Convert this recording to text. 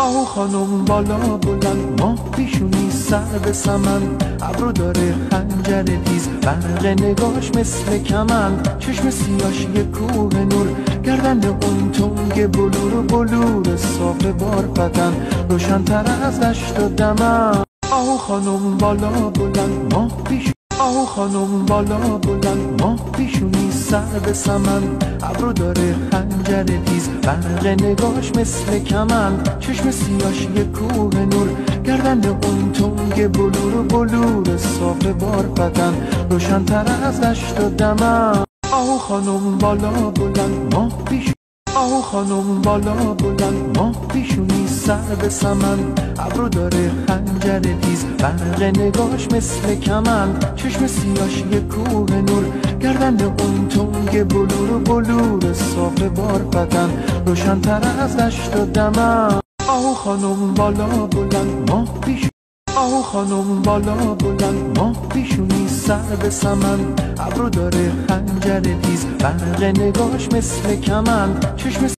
آهو خانم بالا بلند، ماه پیشونی سر به سمن، ابرو داره خنجر تیز، برق نگاش مثل کمند، چشم سیاش یه کوه نور، گردن اون تنگ بلور بلور صاف بارفتن، روشن‌تر از دشت و دمن. آهو خانم بالا بلند، ماه پیشونی، آهو خانم بالا بلند، ماه پیشونی سر به سمن، ابرو داره خنجر تیز، برق نگاش مثل کمند، چشم سیاش یه کوه نور، گردن اون تنگ بلور بلور صاف بارفتن، روشن‌تر از دشت و دمن. آهو خانم بالا بلند، ماه پیشونی، آهو خانم بالا بلند، ماه پیشونی سر به سمن، ابرو داره خنجر تیز، برق نگاش مثل کمند، چشم سیاش یه کوه نور، گردن اون تنگ بلور بلور صاف بارفتن، روشن‌تر از دشت و دمن. آهو خانم بالا بلند، ماه پیشونی، آهو خانم بالا بلند، ماه پیشونی سر به سمن، ابرو داره خنجر تیز، برق نگاش مثل کمند، چشم